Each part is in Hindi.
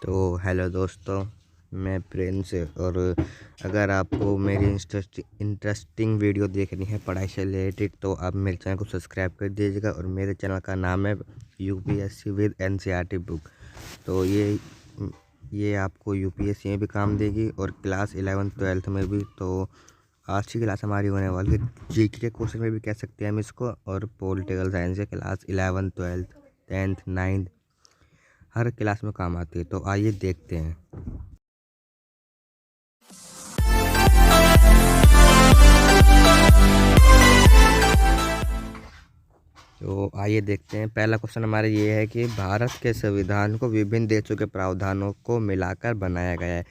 तो हेलो दोस्तों, मैं प्रिंस। और अगर आपको मेरी इंटरेस्टिंग वीडियो देखनी है पढ़ाई से रिलेटेड तो आप मेरे चैनल को सब्सक्राइब कर दीजिएगा। और मेरे चैनल का नाम है यूपीएससी विद एनसीईआरटी बुक। तो ये आपको यूपीएससी में भी काम देगी और क्लास 11th-12th में भी। तो आज की क्लास हमारी होने वाली है जीके के क्वेश्चन में भी कह सकते हैं हम इसको, और पॉलिटिकल साइंस के class 11th, 12th, 10th, 9th हर क्लास में काम आती है। तो आइए देखते हैं। पहला क्वेश्चन हमारा ये है कि भारत के संविधान को विभिन्न देशों के प्रावधानों को मिलाकर बनाया गया है।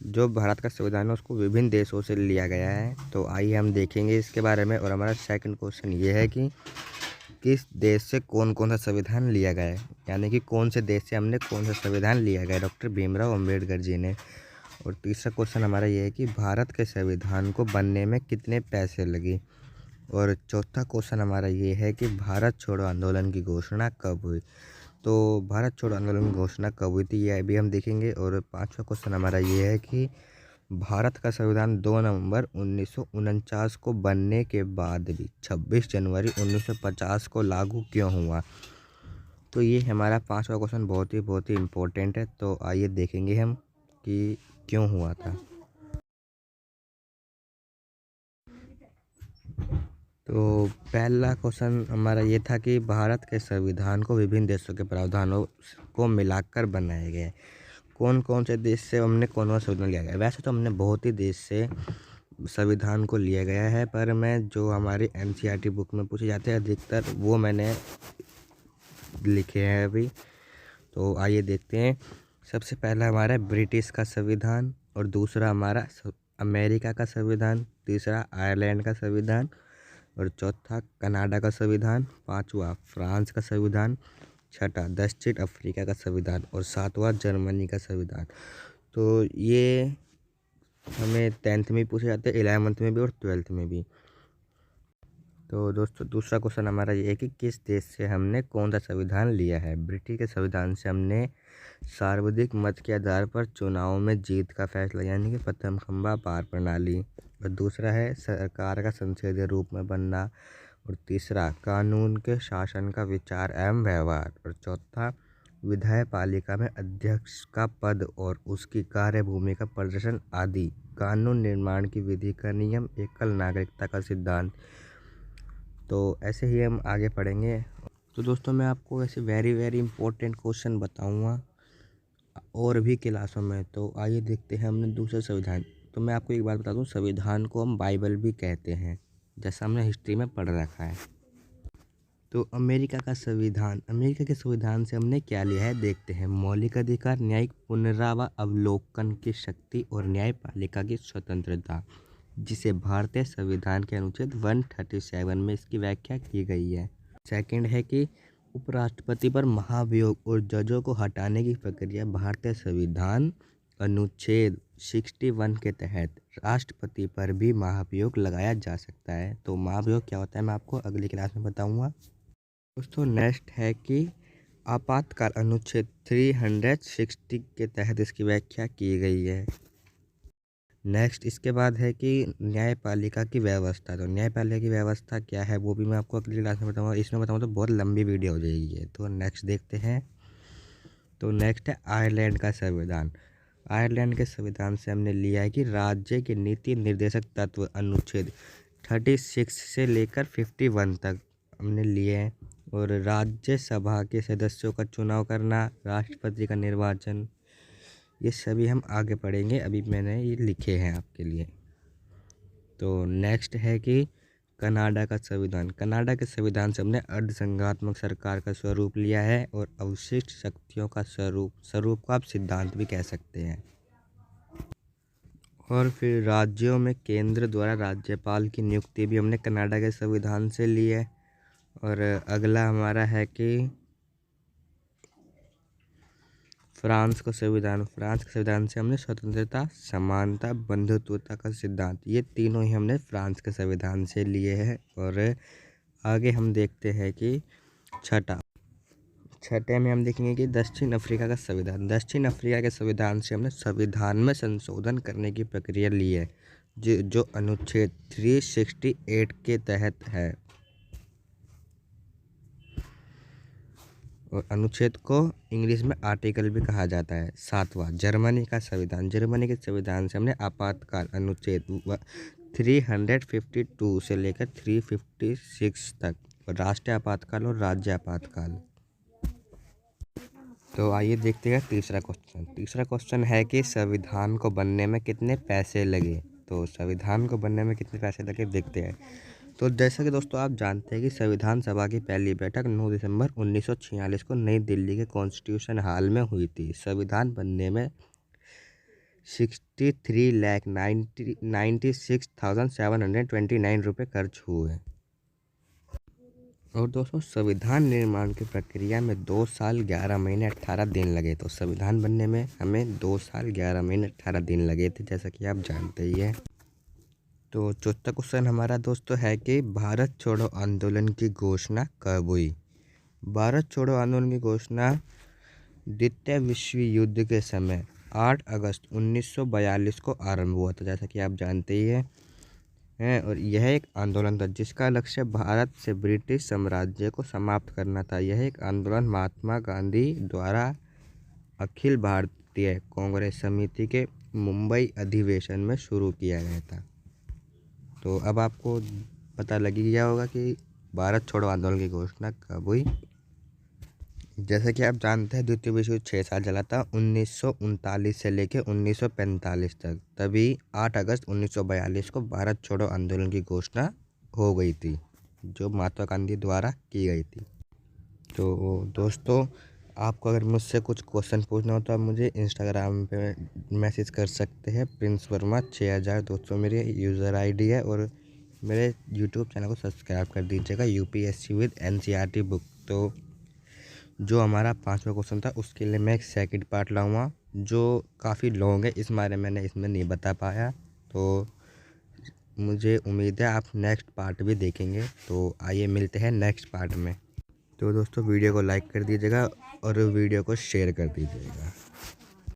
जो भारत का संविधान है उसको विभिन्न देशों से लिया गया है। तो आइए हम देखेंगे इसके बारे में। और हमारा सेकंड क्वेश्चन ये है कि किस देश से कौन कौन सा संविधान लिया गया है, यानी कि कौन से देश से हमने कौन सा संविधान लिया गया है डॉक्टर भीमराव अम्बेडकर जी ने। और तीसरा क्वेश्चन हमारा ये है कि भारत के संविधान को बनने में कितने पैसे लगे। और चौथा क्वेश्चन हमारा ये है कि भारत छोड़ो आंदोलन की घोषणा कब हुई। तो भारत छोड़ो आंदोलन की घोषणा कब हुई थी ये अभी हम देखेंगे। और पांचवा क्वेश्चन हमारा ये है कि भारत का संविधान 2 नवंबर 1949 को बनने के बाद भी 26 जनवरी 1950 को लागू क्यों हुआ। तो ये हमारा पांचवा क्वेश्चन बहुत ही इम्पोर्टेंट है। तो आइए देखेंगे हम कि क्यों हुआ था। तो पहला क्वेश्चन हमारा ये था कि भारत के संविधान को विभिन्न देशों के प्रावधानों को मिलाकर बनाया गया है। कौन कौन से देश से हमने कौन सा संविधान लिया गया। वैसे तो हमने बहुत ही देश से संविधान को लिया गया है, पर मैं जो हमारी एनसीईआरटी बुक में पूछे जाते हैं अधिकतर वो मैंने लिखे हैं अभी। तो आइए देखते हैं। सबसे पहला हमारा ब्रिटिश का संविधान, और दूसरा हमारा अमेरिका का संविधान, तीसरा आयरलैंड का संविधान, और चौथा कनाडा का संविधान, पांचवा फ्रांस का संविधान, छठा दक्षिण अफ्रीका का संविधान, और सातवां जर्मनी का संविधान। तो ये हमें 10th में पूछे जाते हैं, 11th में भी और 12th में भी। तो दोस्तों दूसरा क्वेश्चन हमारा ये है कि किस देश से हमने कौन सा संविधान लिया है। ब्रिटेन के संविधान से हमने सार्वधिक मत के आधार पर चुनाव में जीत का फैसला, यानी कि प्रथम खंबा पार प्रणाली। और दूसरा है सरकार का संसदीय रूप में बनना। और तीसरा कानून के शासन का विचार एवं व्यवहार। और चौथा विधायपालिका में अध्यक्ष का पद और उसकी कार्यभूमि का प्रदर्शन आदि। कानून निर्माण की विधि का नियम, एकल नागरिकता का सिद्धांत। तो ऐसे ही हम आगे पढ़ेंगे। तो दोस्तों मैं आपको ऐसे वेरी इंपॉर्टेंट क्वेश्चन बताऊंगा और भी क्लासों में। तो आइए देखते हैं हमने दूसरा संविधान। तो मैं आपको एक बात बता दूं, संविधान को हम बाइबल भी कहते हैं, जैसा हमने हिस्ट्री में पढ़ रखा है। तो अमेरिका के संविधान से हमने क्या लिया है देखते हैं। मौलिक अधिकार, न्यायिक पुनरावलोकन की शक्ति और न्यायपालिका की स्वतंत्रता, जिसे भारतीय संविधान के अनुच्छेद 137 में इसकी व्याख्या की गई है। सेकंड है कि उपराष्ट्रपति पर महाभियोग और जजों को हटाने की प्रक्रिया भारतीय संविधान अनुच्छेद 61 के तहत राष्ट्रपति पर भी महाभियोग लगाया जा सकता है। तो महाभियोग क्या होता है मैं आपको अगली क्लास में बताऊंगा। दोस्तों नेक्स्ट है कि आपातकाल अनुच्छेद 360 के तहत इसकी व्याख्या की गई है। नेक्स्ट इसके बाद है कि न्यायपालिका की व्यवस्था। तो न्यायपालिका की व्यवस्था क्या है वो भी मैं आपको अगली क्लास में बताऊंगा। इसमें बताऊँ तो बहुत लंबी वीडियो हो जाएगी। तो नेक्स्ट देखते हैं। तो नेक्स्ट है आयरलैंड का संविधान। आयरलैंड के संविधान से हमने लिया है कि राज्य के नीति निर्देशक तत्व अनुच्छेद 36 से लेकर 51 तक हमने लिए हैं। और राज्यसभा के सदस्यों का चुनाव करना, राष्ट्रपति का निर्वाचन, ये सभी हम आगे पढ़ेंगे। अभी मैंने ये लिखे हैं आपके लिए। तो नेक्स्ट है कि कनाडा का संविधान। कनाडा के संविधान से हमने अर्धसंघात्मक सरकार का स्वरूप लिया है और अवशिष्ट शक्तियों का स्वरूप को आप सिद्धांत भी कह सकते हैं। और फिर राज्यों में केंद्र द्वारा राज्यपाल की नियुक्ति भी हमने कनाडा के संविधान से ली है। और अगला हमारा है कि फ्रांस के संविधान से हमने स्वतंत्रता, समानता, बंधुत्वता का सिद्धांत, ये तीनों ही हमने फ्रांस के संविधान से लिए हैं। और आगे हम देखते हैं कि छठे में हम देखेंगे कि दक्षिण अफ्रीका का संविधान। दक्षिण अफ्रीका के संविधान से हमने संविधान में संशोधन करने की प्रक्रिया ली है, जो अनुच्छेद 368 के तहत है। और अनुच्छेद को इंग्लिश में आर्टिकल भी कहा जाता है। 7वां जर्मनी का संविधान। जर्मनी के संविधान से हमने आपातकाल अनुच्छेद 352 से लेकर 356 तक, राष्ट्रीय आपातकाल और राज्य आपातकाल। तो आइए देखते हैं तीसरा क्वेश्चन। तीसरा क्वेश्चन है कि संविधान को बनने में कितने पैसे लगे। तो संविधान को बनने में कितने पैसे लगे देखते हैं। तो जैसा कि दोस्तों आप जानते हैं कि संविधान सभा की पहली बैठक 9 दिसंबर 1946 को नई दिल्ली के कॉन्स्टिट्यूशन हॉल में हुई थी। संविधान बनने में 63,96,729 रुपये खर्च हुए। और दोस्तों संविधान निर्माण की प्रक्रिया में 2 साल 11 महीने 18 दिन लगे। तो संविधान बनने में हमें 2 साल 11 महीने 18 दिन लगे थे, जैसा कि आप जानते ही हैं। तो चौथा क्वेश्चन हमारा दोस्तों है कि भारत छोड़ो आंदोलन की घोषणा कब हुई। भारत छोड़ो आंदोलन की घोषणा द्वितीय विश्व युद्ध के समय 8 अगस्त 1942 को आरंभ हुआ था, जैसा कि आप जानते ही हैं। और यह एक आंदोलन था जिसका लक्ष्य भारत से ब्रिटिश साम्राज्य को समाप्त करना था। यह एक आंदोलन महात्मा गांधी द्वारा अखिल भारतीय कांग्रेस समिति के मुंबई अधिवेशन में शुरू किया गया था। तो अब आपको पता लग ही गया होगा कि भारत छोड़ो आंदोलन की घोषणा कब हुई। जैसा कि आप जानते हैं द्वितीय विश्व युद्ध 6 साल चला था, 1939 से लेकर 1945 तक। तभी 8 अगस्त 1942 को भारत छोड़ो आंदोलन की घोषणा हो गई थी, जो महात्मा गांधी द्वारा की गई थी। तो दोस्तों आपको अगर मुझसे कुछ क्वेश्चन पूछना हो तो आप मुझे इंस्टाग्राम पे मैसेज कर सकते हैं। प्रिंस वर्मा 6200 मेरी यूज़र आईडी है। और मेरे यूट्यूब चैनल को सब्सक्राइब कर दीजिएगा, UPSC विद NCERT बुक। तो जो हमारा 5वां क्वेश्चन था उसके लिए मैं एक सेकंड पार्ट लाऊंगा जो काफ़ी लॉन्ग है, इस बारे मैंने इसमें नहीं बता पाया। तो मुझे उम्मीद है आप नेक्स्ट पार्ट भी देखेंगे। तो आइए मिलते हैं नेक्स्ट पार्ट में। तो दोस्तों वीडियो को लाइक कर दीजिएगा और वीडियो को शेयर कर दीजिएगा।